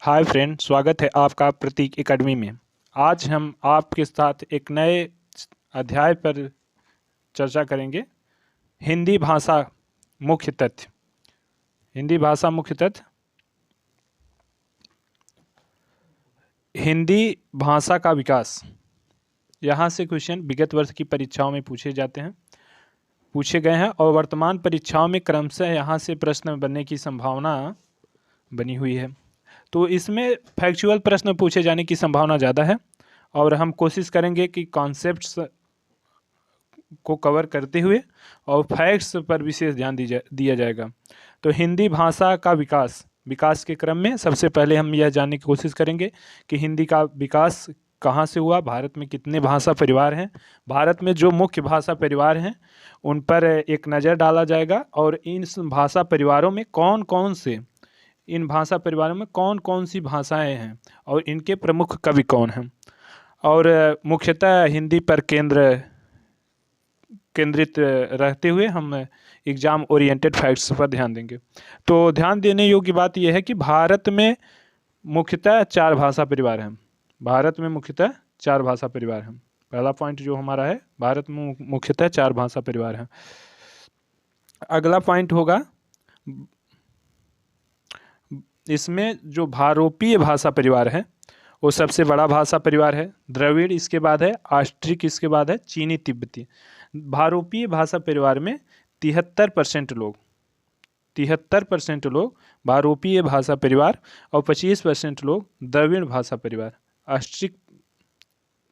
Hi friend, स्वागत है आपका प्रतीक एकेडमी में। आज हम आपके साथ एक नए अध्याय पर चर्चा करेंगे। हिंदी भाषा मुख्य तथ्य। हिंदी भाषा मुख्य तथ्य। हिंदी भाषा का विकास। यहाँ से क्वेश्चन विगत वर्ष की परीक्षाओं में पूछे गए हैं और वर्तमान परीक्षाओं में क्रमशः यहाँ से प्रश्न बनने की संभावना बनी हुई है। तो इसमें फैक्चुअल प्रश्न पूछे जाने की संभावना ज़्यादा है और हम कोशिश करेंगे कि कॉन्सेप्ट्स को कवर करते हुए और फैक्ट्स पर विशेष ध्यान दिया जाएगा। तो हिंदी भाषा का विकास के क्रम में सबसे पहले हम यह जानने की कोशिश करेंगे कि हिंदी का विकास कहाँ से हुआ, भारत में कितने भाषा परिवार हैं, भारत में जो मुख्य भाषा परिवार हैं उन पर एक नज़र डाला जाएगा और इन भाषा परिवारों में इन भाषा परिवारों में कौन कौन सी भाषाएं हैं और इनके प्रमुख कवि कौन हैं, और मुख्यतः हिंदी पर केंद्रित रहते हुए हम एग्ज़ाम ओरिएंटेड फैक्ट्स पर ध्यान देंगे। तो ध्यान देने योग्य बात यह है कि भारत में मुख्यतः 4 भाषा परिवार हैं। भारत में मुख्यतः 4 भाषा परिवार हैं। पहला पॉइंट जो हमारा है, भारत में मुख्यतः 4 भाषा परिवार हैं। अगला पॉइंट होगा, इसमें जो भारोपीय भाषा परिवार है वो सबसे बड़ा भाषा परिवार है। द्रविड़ इसके बाद है, ऑस्ट्रिक इसके बाद है, चीनी तिब्बती। भारोपीय भाषा परिवार में 73% लोग भारोपीय भाषा परिवार और 25% लोग द्रविड़ भाषा परिवार। ऑस्ट्रिक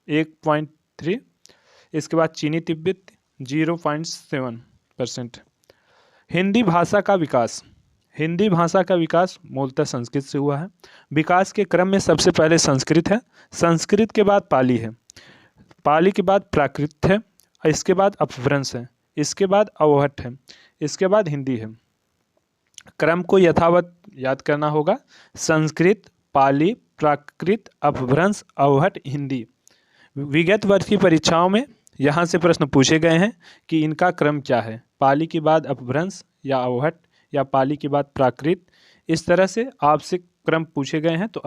1.3, इसके बाद चीनी तिब्बत 0.7%। हिंदी भाषा का विकास। हिंदी भाषा का विकास मूलतः संस्कृत से हुआ है। विकास के क्रम में सबसे पहले संस्कृत है, संस्कृत के बाद पाली है, पाली के बाद प्राकृत है, इसके बाद अपभ्रंश है, इसके बाद अवहट है, इसके बाद हिंदी है। क्रम को यथावत याद करना होगा। संस्कृत, पाली, प्राकृत, अपभ्रंश, अवहट, हिंदी। विगत वर्ष की परीक्षाओं में यहाँ से प्रश्न पूछे गए हैं कि इनका क्रम क्या है, पाली के बाद अपभ्रंश या अवहट या पाली के बाद प्राकृत। इस तरह से आपसे क्रम पूछे गए हैं। तो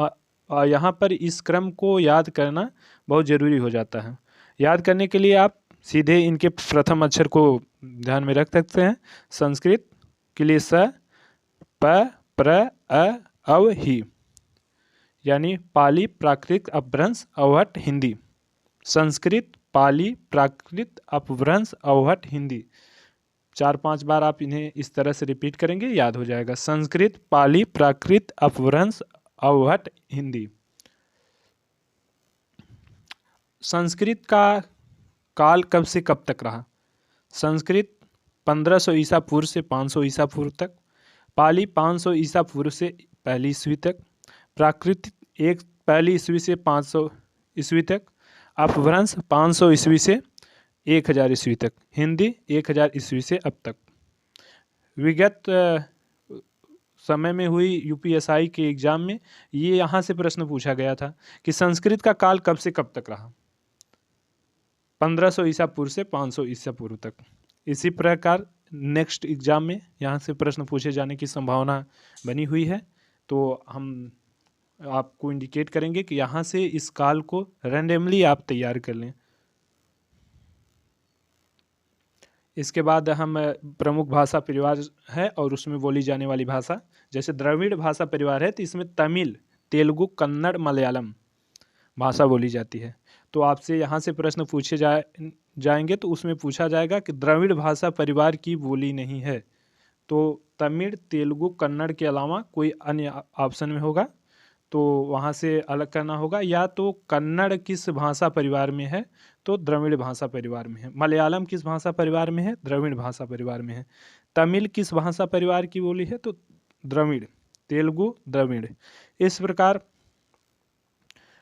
यहाँ पर इस क्रम को याद करना बहुत ज़रूरी हो जाता है। याद करने के लिए आप सीधे इनके प्रथम अक्षर को ध्यान में रख सकते हैं। संस्कृत के लिए स, प, प्र, अ, अव, ही, यानी पाली, प्राकृत, अपभ्रंश, अवहट, हिंदी। संस्कृत, पाली, प्राकृत, अपभ्रंश, अवहट, हिंदी। 4-5 बार आप इन्हें इस तरह से रिपीट करेंगे, याद हो जाएगा। संस्कृत, पाली, प्राकृत, अपभ्रंश, अवहट, हिंदी। संस्कृत का काल कब से कब तक रहा? संस्कृत 1500 ईसा पूर्व से 500 ईसा पूर्व तक, पाली 500 ईसा पूर्व से 1 ईस्वी तक, प्राकृत 1 ईस्वी से 500 ईस्वी तक, अपभ्रंश 500 ईस्वी से 1000 ईस्वी तक, हिंदी 1000 ईस्वी से अब तक। विगत समय में हुई यूपीएसआई के एग्ज़ाम में ये यहाँ से प्रश्न पूछा गया था कि संस्कृत का काल कब से कब तक रहा? 1500 ईसा पूर्व से 500 ईसा पूर्व तक। इसी प्रकार नेक्स्ट एग्ज़ाम में यहाँ से प्रश्न पूछे जाने की संभावना बनी हुई है। तो हम आपको इंडिकेट करेंगे कि यहाँ से इस काल को रैंडमली आप तैयार कर लें। इसके बाद हम प्रमुख भाषा परिवार है और उसमें बोली जाने वाली भाषा, जैसे द्रविड़ भाषा परिवार है तो इसमें तमिल, तेलुगु, कन्नड़, मलयालम भाषा बोली जाती है। तो आपसे यहाँ से प्रश्न पूछे जाएंगे तो उसमें पूछा जाएगा कि द्रविड़ भाषा परिवार की बोली नहीं है, तो तमिल, तेलुगु, कन्नड़ के अलावा कोई अन्य ऑप्शन में होगा तो वहाँ से अलग करना होगा। या तो कन्नड़ किस भाषा परिवार में है तो द्रविड़ भाषा परिवार में है, मलयालम किस भाषा परिवार में है, द्रविड़ भाषा परिवार में है, तमिल किस भाषा परिवार की बोली है तो द्रविड़, तेलुगु द्रविड़। इस प्रकार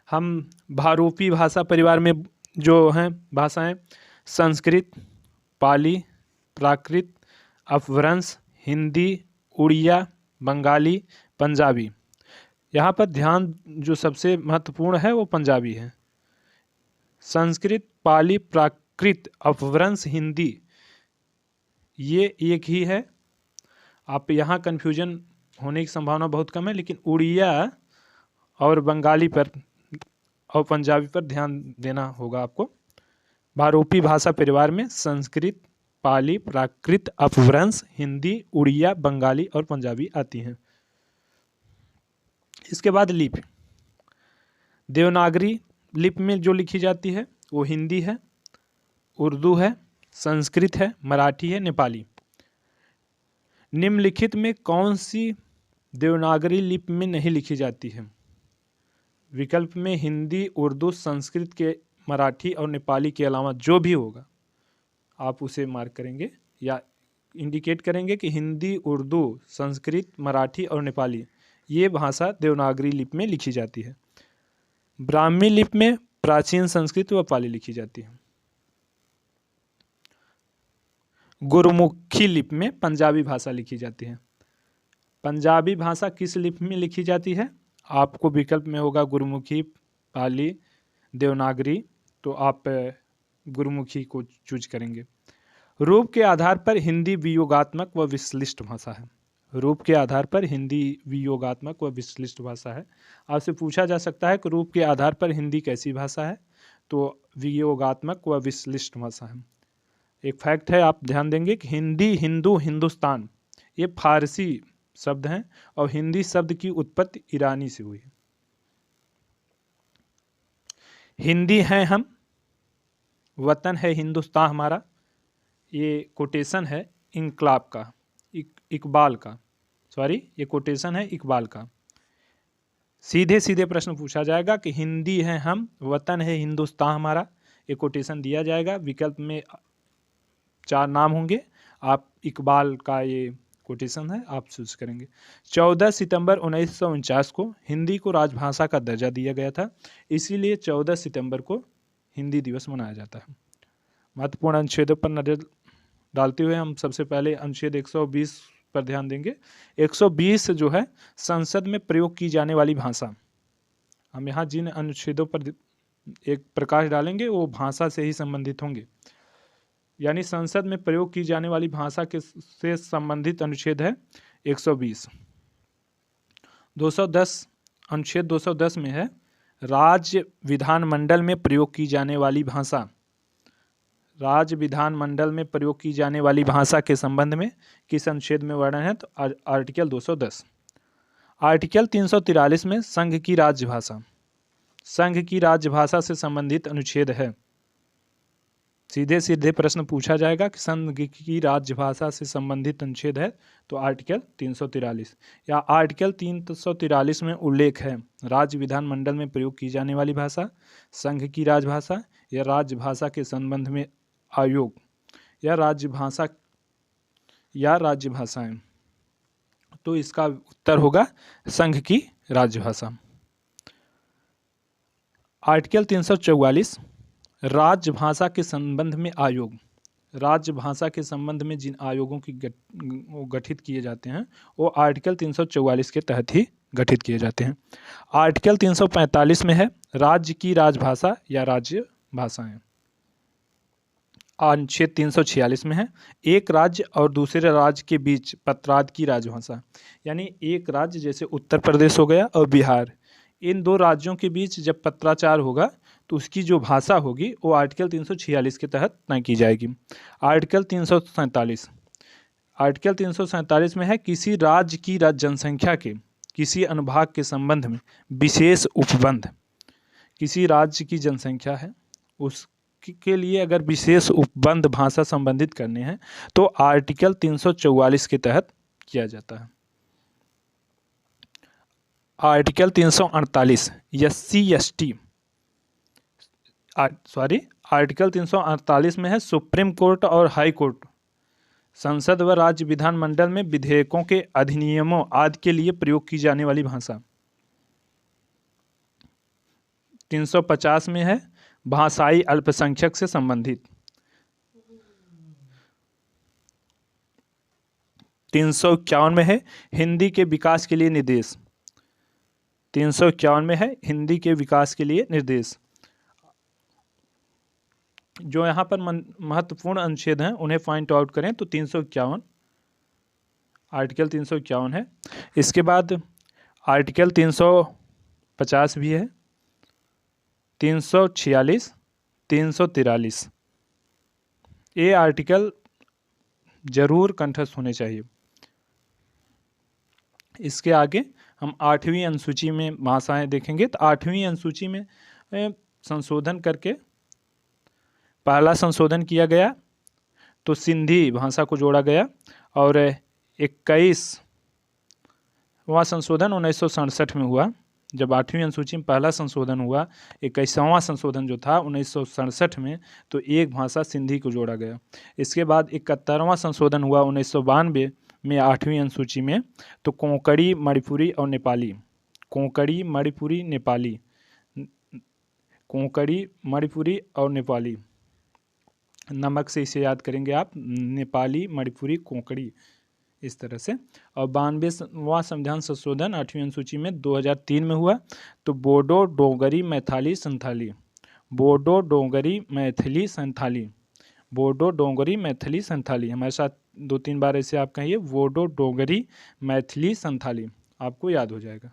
हम भारोपी भाषा परिवार में जो हैं भाषाएं संस्कृत, पाली, प्राकृत, अपभ्रंश, हिंदी, उड़िया, बंगाली, पंजाबी। यहाँ पर ध्यान जो सबसे महत्वपूर्ण है वो पंजाबी है। संस्कृत, पाली, प्राकृत, अपभ्रंश, हिंदी ये एक ही है। आप यहाँ कन्फ्यूजन होने की संभावना बहुत कम है, लेकिन उड़िया और बंगाली पर और पंजाबी पर ध्यान देना होगा आपको। भारोपी भाषा परिवार में संस्कृत, पाली, प्राकृत, अपभ्रंश, हिंदी, उड़िया, बंगाली और पंजाबी आती हैं। इसके बाद लिपि। देवनागरी लिपि में जो लिखी जाती है वो हिंदी है, उर्दू है, संस्कृत है, मराठी है, नेपाली। निम्नलिखित में कौन सी देवनागरी लिपि में नहीं लिखी जाती है? विकल्प में हिंदी, उर्दू, संस्कृत के मराठी और नेपाली के अलावा जो भी होगा आप उसे मार्क करेंगे या इंडिकेट करेंगे कि हिंदी, उर्दू, संस्कृत, मराठी और नेपाली ये भाषा देवनागरी लिपि में लिखी जाती है। ब्राह्मी लिपि में प्राचीन संस्कृत व पाली लिखी जाती है। गुरुमुखी लिपि में पंजाबी भाषा लिखी जाती है। पंजाबी भाषा किस लिपि में लिखी जाती है? आपको विकल्प में होगा गुरुमुखी, पाली, देवनागरी, तो आप गुरुमुखी को चूज करेंगे। रूप के आधार पर हिंदी वियोगात्मक व विश्लिष्ट भाषा है। रूप के आधार पर हिंदी वियोगात्मक व विश्लिष्ट भाषा है। आपसे पूछा जा सकता है कि रूप के आधार पर हिंदी कैसी भाषा है, तो वियोगात्मक व विश्लिष्ट भाषा है। एक फैक्ट है, आप ध्यान देंगे कि हिंदी, हिंदू, हिंदुस्तान ये फारसी शब्द हैं और हिंदी शब्द की उत्पत्ति ईरानी से हुई है। हिंदी हैं हम, वतन है हिंदुस्तान हमारा, ये कोटेशन है इनकलाब का, इकबाल का, सॉरी ये कोटेशन है इकबाल का। सीधे सीधे प्रश्न पूछा जाएगा कि हिंदी है हम, वतन है हिंदुस्तान हमारा, ये कोटेशन दिया जाएगा। विकल्प में 4 नाम होंगे, आप इकबाल का ये कोटेशन है, आप चूज करेंगे। 14 सितंबर 1949 को हिंदी को राजभाषा का दर्जा दिया गया था, इसीलिए 14 सितंबर को हिंदी दिवस मनाया जाता है। महत्वपूर्ण अनुच्छेदों पर नजर डालते हुए हम सबसे पहले अनुच्छेद 120 पर ध्यान देंगे। 120 जो है संसद में प्रयोग की जाने वाली भाषा। हम यहाँ जिन अनुच्छेदों पर एक प्रकाश डालेंगे वो भाषा से ही संबंधित होंगे, यानी संसद में प्रयोग की जाने वाली भाषा के से संबंधित अनुच्छेद है 120। 210 अनुच्छेद 210 में है राज्य विधानमंडल में प्रयोग की जाने वाली भाषा। राज्य विधानमंडल में प्रयोग की जाने वाली भाषा के संबंध में किस अनुच्छेद में वर्णन है? तो आर्टिकल 210। आर्टिकल 343 में संघ की राज्यभाषा। संघ की राज्यभाषा से संबंधित अनुच्छेद है। सीधे सीधे प्रश्न पूछा जाएगा कि संघ की राज्यभाषा से संबंधित अनुच्छेद है, तो आर्टिकल 343 या आर्टिकल 343 में उल्लेख है राज्य विधानमंडल में प्रयोग की जाने वाली भाषा, संघ की राजभाषा या राज्यभाषा के संबंध में आयोग या राज्यभाषा या राज्यभाषाएं, तो इसका उत्तर होगा संघ की राज्यभाषा। आर्टिकल 344 राजभाषा के संबंध में आयोग। राजभाषा के संबंध में जिन आयोगों की गठित किए जाते हैं वो आर्टिकल 344 के तहत ही गठित किए जाते हैं। आर्टिकल 345 में है राज्य की राजभाषा या राज्य भाषाएं। अनुच्छेद 346 में है एक राज्य और दूसरे राज्य के बीच पत्राद की राजभाषा, यानी एक राज्य जैसे उत्तर प्रदेश हो गया और बिहार, इन 2 राज्यों के बीच जब पत्राचार होगा तो उसकी जो भाषा होगी वो आर्टिकल 346 के तहत तय की जाएगी। आर्टिकल 347। आर्टिकल 347 में है किसी राज्य की जनसंख्या के किसी अनुभाग के संबंध में विशेष उपबंध। किसी राज्य की जनसंख्या है उसके लिए अगर विशेष उपबंध भाषा संबंधित करने हैं तो आर्टिकल 344 के तहत किया जाता है। आर्टिकल 348 SC/ST आर्टिकल 348 में है सुप्रीम कोर्ट और हाई कोर्ट संसद व राज्य विधानमंडल में विधेयकों के अधिनियमों आदि के लिए प्रयोग की जाने वाली भाषा। 350 में है भाषाई अल्पसंख्यक से संबंधित। 351 में है हिंदी के विकास के लिए निर्देश। 351 में है हिंदी के विकास के लिए निर्देश। जो यहाँ पर महत्वपूर्ण अनुच्छेद हैं उन्हें पॉइंट आउट करें तो 351 आर्टिकल 351 है। इसके बाद आर्टिकल 50 भी है, 346, 343। ये आर्टिकल जरूर कंठस्थ होने चाहिए। इसके आगे हम 8वीं अनुसूची में भाषाएं देखेंगे। तो 8वीं अनुसूची में संशोधन करके पहला संशोधन किया गया तो सिंधी भाषा को जोड़ा गया, और 21वां संशोधन 1967 में हुआ। जब 8वीं अनुसूची में पहला संशोधन हुआ, 21वां संशोधन जो था 1967 में, तो एक भाषा सिंधी को जोड़ा गया। इसके बाद 71वां संशोधन हुआ 1992 में 8वीं अनुसूची में, तो कोंकणी, मणिपुरी और नेपाली, कोंकणी, मणिपुरी, नेपाली, कोंकणी, मणिपुरी और नेपाली, नमक से इसे याद करेंगे आप, नेपाली, मणिपुरी, कोंकणी, इस तरह से। और 92वां संविधान संशोधन 8वीं अनुसूची में 2003 में हुआ, तो बोडो, डोगरी, मैथिली, संथाली, बोडो, डोगरी, मैथिली, संथाली, बोडो, डोगरी, मैथिली, संथाली। हमारे साथ 2-3 बार ऐसे आप कहिए, बोडो, डोगरी, मैथिली, संथाली, आपको याद हो जाएगा।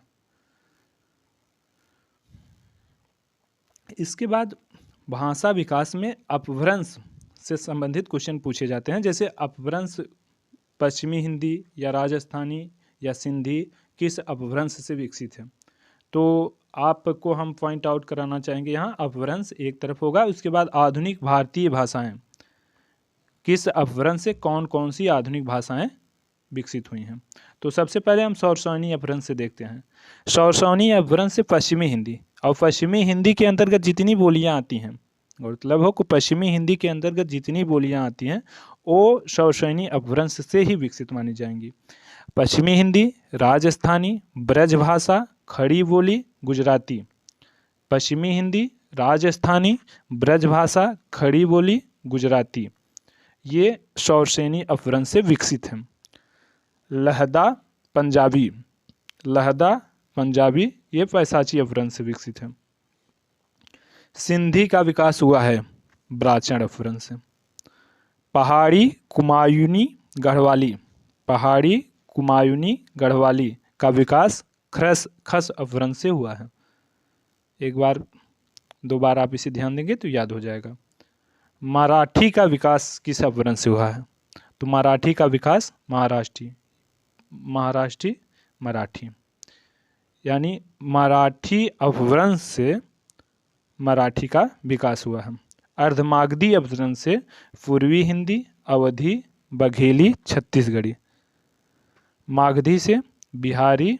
इसके बाद भाषा विकास में अपभ्रंश से संबंधित क्वेश्चन पूछे जाते हैं। जैसे अपभ्रंश पश्चिमी हिंदी या राजस्थानी या सिंधी किस अपभ्रंश से विकसित है, तो आपको हम पॉइंट आउट कराना चाहेंगे यहाँ अपभ्रंश एक तरफ होगा। उसके बाद आधुनिक भारतीय भाषाएं, किस अपभ्रंश से कौन कौन सी आधुनिक भाषाएं विकसित हुई हैं। तो सबसे पहले हम शौरसेनी अपभ्रंश से देखते हैं। शौरसेनी अपभ्रंश से पश्चिमी हिंदी, और पश्चिमी हिंदी के अंतर्गत जितनी बोलियां आती हैं, मतलब हो कि पश्चिमी हिंदी के अंतर्गत जितनी बोलियां आती हैं वो शौरसेनी अपभ्रंश से ही विकसित मानी जाएंगी। पश्चिमी हिंदी, राजस्थानी, ब्रजभाषा, खड़ी बोली, गुजराती। पश्चिमी हिंदी, राजस्थानी, ब्रजभाषा, खड़ी बोली, गुजराती, ये शौरसेनी अपभ्रंश से विकसित हैं। लहदा पंजाबी, लहदा पंजाबी, ये पैसाची अपभ्रंश से विकसित है। सिंधी का विकास हुआ है ब्राह्मण अपभ्रंश से। पहाड़ी, कुमायूनी, गढ़वाली, पहाड़ी, कुमायूनी, गढ़वाली का विकास खस अपभ्रंश से हुआ है। एक बार 2 बार आप इसे ध्यान देंगे तो याद हो जाएगा। मराठी का विकास किस अपभ्रंश से हुआ है, तो मराठी का विकास महाराष्ट्री मराठी, यानी मराठी अपभ्रंश से मराठी का विकास हुआ है। अर्धमागधी अपभ्रंश से पूर्वी हिंदी, अवधी, बघेली, छत्तीसगढ़ी। मागधी से बिहारी,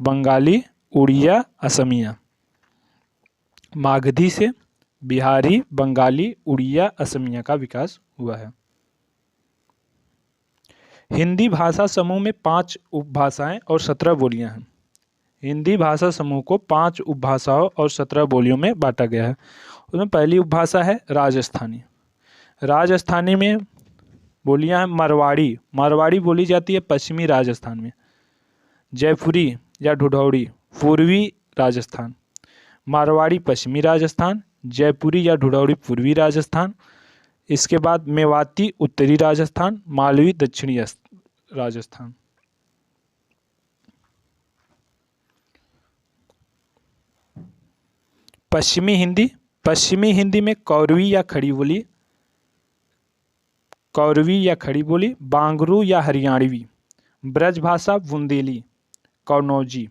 बंगाली, उड़िया, असमिया। मागधी से बिहारी, बंगाली, उड़िया, असमिया का विकास हुआ है। हिंदी भाषा समूह में 5 उपभाषाएं और 17 बोलियां हैं। हिंदी भाषा समूह को 5 उपभाषाओं और 17 बोलियों में बांटा गया है। उसमें पहली उपभाषा है राजस्थानी। राजस्थानी में बोलियां हैं मारवाड़ी, मारवाड़ी बोली जाती है पश्चिमी राजस्थान में। जयपुरी या ढूढौड़ी पूर्वी राजस्थान। मारवाड़ी पश्चिमी राजस्थान, जयपुरी या ढूढौड़ी पूर्वी राजस्थान। इसके बाद मेवाती उत्तरी राजस्थान, मालवी दक्षिणी राजस्थान। पश्चिमी हिंदी, पश्चिमी हिंदी में कौरवी या खड़ी बोली, कौरवी या खड़ी बोली, बांगरू या हरियाणवी। ब्रजभाषा बुंदेली, कन्नौजी।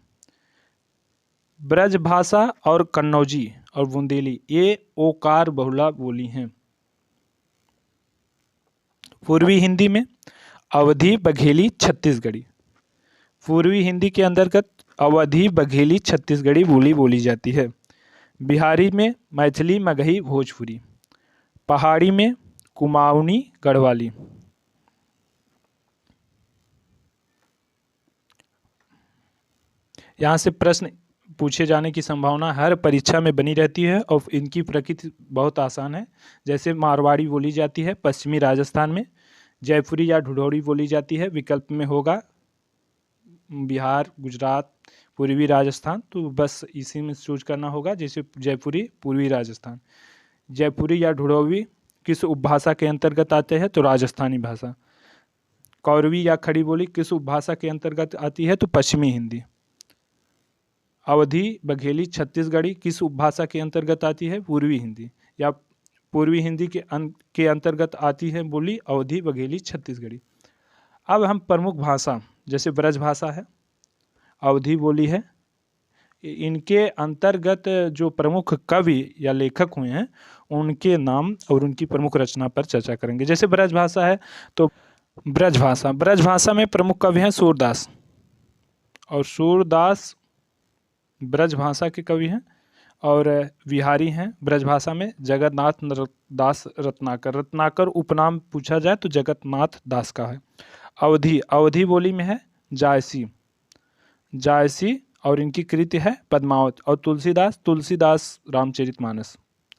ब्रजभाषा और कन्नौजी और बुंदेली ये ओकार बहुला बोली हैं। पूर्वी हिंदी में अवधी, बघेली, छत्तीसगढ़ी। पूर्वी हिंदी के अंतर्गत अवधी, बघेली, छत्तीसगढ़ी बोली बोली जाती है। बिहारी में मैथिली, मगही, भोजपुरी। पहाड़ी में कुमाऊनी, गढ़वाली। यहाँ से प्रश्न पूछे जाने की संभावना हर परीक्षा में बनी रहती है और इनकी प्रकृति बहुत आसान है। जैसे मारवाड़ी बोली जाती है पश्चिमी राजस्थान में, जयपुरी या ढूढौड़ी बोली जाती है, विकल्प में होगा बिहार, गुजरात, पूर्वी राजस्थान, तो बस इसी में चूज करना होगा। जैसे जयपुरी पूर्वी राजस्थान। जयपुरी या ढूढौड़ी किस उपभाषा के अंतर्गत आते हैं, तो राजस्थानी भाषा। कौरवी या खड़ी बोली किस उपभाषा के अंतर्गत आती है, तो पश्चिमी हिंदी। अवधी बघेली छत्तीसगढ़ी किस उपभाषा के अंतर्गत आती है? पूर्वी हिंदी, या पूर्वी हिंदी के अंतर्गत आती है बोली अवधी बघेली छत्तीसगढ़ी। अब हम प्रमुख भाषा, जैसे ब्रज भाषा है, अवधी बोली है, इनके अंतर्गत जो प्रमुख कवि या लेखक हुए हैं उनके नाम और उनकी प्रमुख रचना पर चर्चा करेंगे। जैसे ब्रज भाषा है तो ब्रज भाषा में प्रमुख कवि हैं सूरदास, और सूरदास ब्रज भाषा के कवि हैं। और बिहारी हैं ब्रज भाषा में जगन्नाथ दास रत्नाकर। रत्नाकर उपनाम पूछा जाए तो जगन्नाथ दास का है। अवधी बोली में है जायसी और इनकी कृति है पद्मावत। और तुलसीदास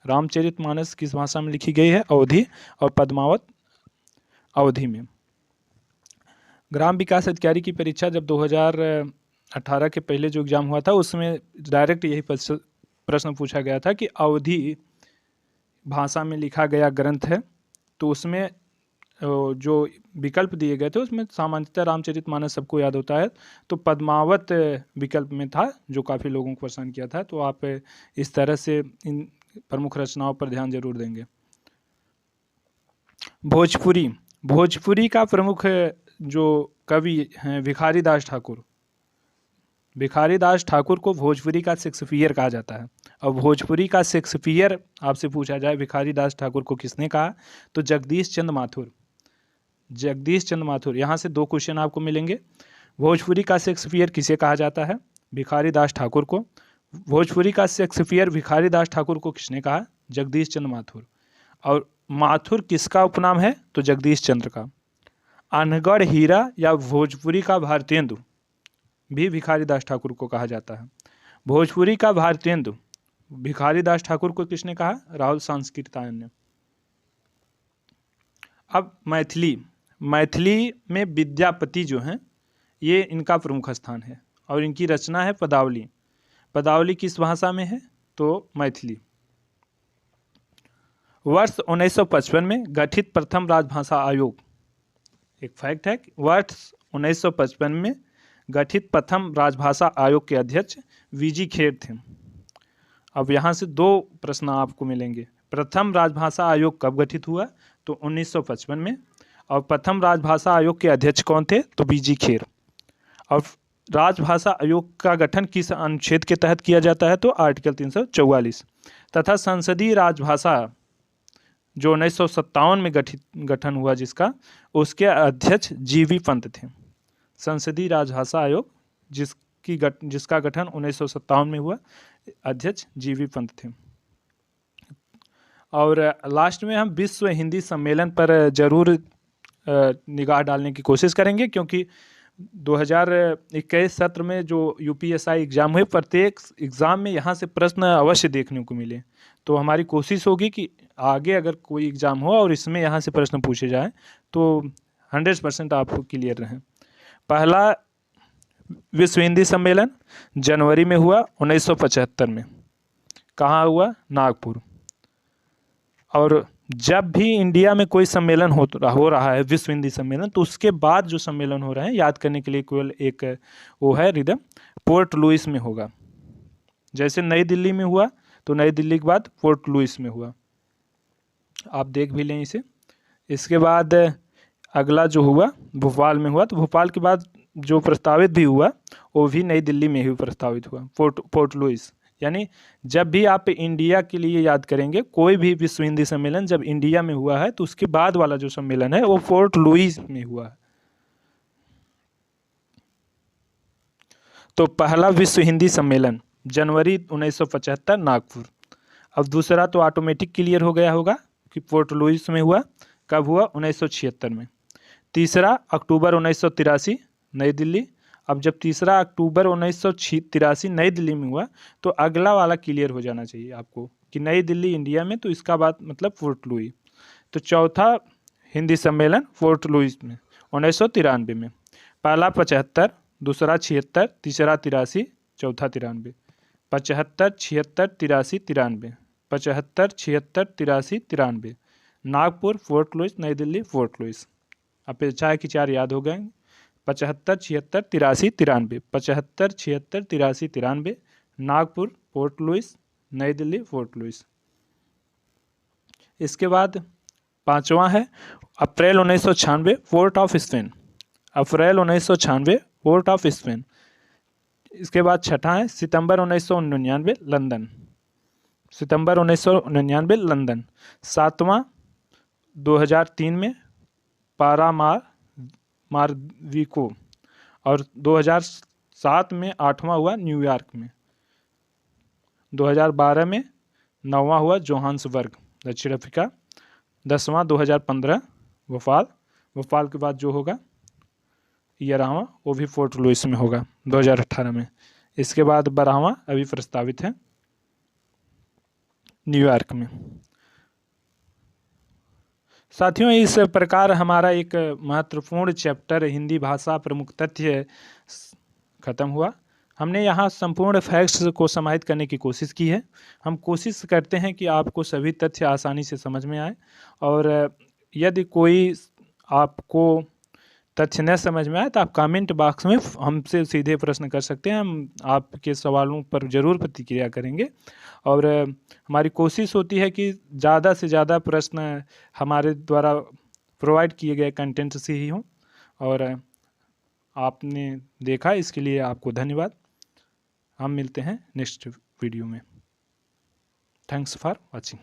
रामचरितमानस किस भाषा में लिखी गई है? अवधी, और पद्मावत अवधी में। ग्राम विकास अधिकारी की परीक्षा जब 2018 के पहले जो एग्ज़ाम हुआ था उसमें डायरेक्ट यही प्रश्न पूछा गया था कि अवधी भाषा में लिखा गया ग्रंथ है, तो उसमें जो विकल्प दिए गए थे उसमें सामान्यतः रामचरितमानस सबको याद होता है, तो पद्मावत विकल्प में था जो काफ़ी लोगों को परेशान किया था। तो आप इस तरह से इन प्रमुख रचनाओं पर ध्यान जरूर देंगे। भोजपुरी का प्रमुख जो कवि हैं भिखारी दास ठाकुर को भोजपुरी का शेक्सपियर कहा जाता है। और भोजपुरी का शेक्सपियर आपसे पूछा जाए भिखारी दास ठाकुर को किसने कहा, तो जगदीश चंद्र माथुर। यहाँ से 2 क्वेश्चन आपको मिलेंगे। भोजपुरी का शेक्सपियर किसे कहा जाता है? भिखारी दास ठाकुर को। भोजपुरी का शेक्सपियर भिखारी दास ठाकुर को किसने कहा? जगदीश चंद्र माथुर। और माथुर किसका उपनाम है? तो जगदीश चंद्र का। अनगढ़ हीरा या भोजपुरी का भारतेंदु भी भिखारी दास ठाकुर को कहा जाता है। भोजपुरी का भारतेंदु भिखारी दास ठाकुर को किसने कहा? राहुल सांस्कृतायन ने। अब मैथिली में विद्यापति जो हैं ये इनका प्रमुख स्थान है, और इनकी रचना है पदावली किस भाषा में है? तो मैथिली। वर्ष 1955 में गठित प्रथम राजभाषा आयोग, एक फैक्ट है कि वर्ष 1955 में गठित प्रथम राजभाषा आयोग के अध्यक्ष वीजी खेर थे। अब यहाँ से 2 प्रश्न आपको मिलेंगे। प्रथम राजभाषा आयोग कब गठित हुआ? तो 1955 में। और प्रथम राजभाषा आयोग के अध्यक्ष कौन थे? तो वीजी खेर। और राजभाषा आयोग का गठन किस अनुच्छेद के तहत किया जाता है? तो आर्टिकल 344। तथा संसदीय राजभाषा जो 1957 में गठन हुआ जिसका, उसके अध्यक्ष जीवी पंत थे। संसदीय राजभाषा आयोग जिसका गठन 1957 में हुआ, अध्यक्ष जीवी पंत थे। और लास्ट में हम विश्व हिंदी सम्मेलन पर जरूर निगाह डालने की कोशिश करेंगे, क्योंकि 2021 सत्र में जो यूपीएसआई एग्ज़ाम हुए प्रत्येक एग्ज़ाम में यहाँ से प्रश्न अवश्य देखने को मिले। तो हमारी कोशिश होगी कि आगे अगर कोई एग्ज़ाम हो और इसमें यहाँ से प्रश्न पूछे जाएँ तो 100% आप क्लियर रहें। पहला विश्व हिंदी सम्मेलन जनवरी में हुआ 1975 में। कहाँ हुआ? नागपुर। और जब भी इंडिया में कोई सम्मेलन हो रहा है विश्व हिंदी सम्मेलन, तो उसके बाद जो सम्मेलन हो रहे हैं याद करने के लिए केवल एक वो है रिदम, पोर्ट लुइस में होगा। जैसे नई दिल्ली में हुआ तो नई दिल्ली के बाद पोर्ट लुइस में हुआ, आप देख भी लें इसे। इसके बाद अगला जो हुआ भोपाल में हुआ, तो भोपाल के बाद जो प्रस्तावित भी हुआ वो भी नई दिल्ली में ही प्रस्तावित हुआ, पोर्ट लुइस। यानी जब भी आप इंडिया के लिए याद करेंगे कोई भी विश्व हिंदी सम्मेलन जब इंडिया में हुआ है तो उसके बाद वाला जो सम्मेलन है वो पोर्ट लुइस में हुआ है। तो पहला विश्व हिंदी सम्मेलन जनवरी 1975 नागपुर। अब दूसरा तो ऑटोमेटिक क्लियर हो गया होगा कि पोर्ट लुइस में हुआ। कब हुआ? 1976 में। तीसरा अक्टूबर 1983 नई दिल्ली। अब जब तीसरा अक्टूबर 1983 नई दिल्ली में हुआ तो अगला वाला क्लियर हो जाना चाहिए आपको कि नई दिल्ली इंडिया में, तो इसका बात मतलब पोर्ट लुइस। तो चौथा हिंदी सम्मेलन पोर्ट लुइस में 1993 में। पहला 75, दूसरा 76, तीसरा 83, चौथा 93। 75, 76, 83, 93। 75, 76, 83, 93। नागपुर, पोर्ट लुइस, नई दिल्ली, पोर्ट लुइस। अपेक्षा है कि 4 याद हो गए। 75, 76, 83, 93। 75, 76, 83, 93। नागपुर, पोर्ट लुइस, नई दिल्ली, फोर्ट लुइस। इसके बाद 5वां है अप्रैल 1996 port of Spain, April 1996 port of Spain. इसके बाद 6ठा है सितंबर 1999 लंदन, सितंबर 1999 लंदन। 7वां 2003 में पारामारविको, और 2007 में 8वां हुआ न्यूयॉर्क में। 2012 में 9वां हुआ जोहान्सबर्ग, दक्षिण अफ्रीका। 10वां 2015 भोपाल, भोपाल के बाद जो होगा 11वां वो भी फोर्ट लुइस में होगा 2018 में। इसके बाद 12वां अभी प्रस्तावित है न्यूयॉर्क में। साथियों, इस प्रकार हमारा एक महत्वपूर्ण चैप्टर हिंदी भाषा प्रमुख तथ्य खत्म हुआ। हमने यहाँ संपूर्ण फैक्ट्स को समाहित करने की कोशिश की है। हम कोशिश करते हैं कि आपको सभी तथ्य आसानी से समझ में आए, और यदि कोई आपको तथ्य न समझ में आए तो आप कमेंट बॉक्स में हमसे सीधे प्रश्न कर सकते हैं। हम आपके सवालों पर ज़रूर प्रतिक्रिया करेंगे, और हमारी कोशिश होती है कि ज़्यादा से ज़्यादा प्रश्न हमारे द्वारा प्रोवाइड किए गए कंटेंट से ही हों। और आपने देखा, इसके लिए आपको धन्यवाद। हम मिलते हैं नेक्स्ट वीडियो में। Thanks for watching.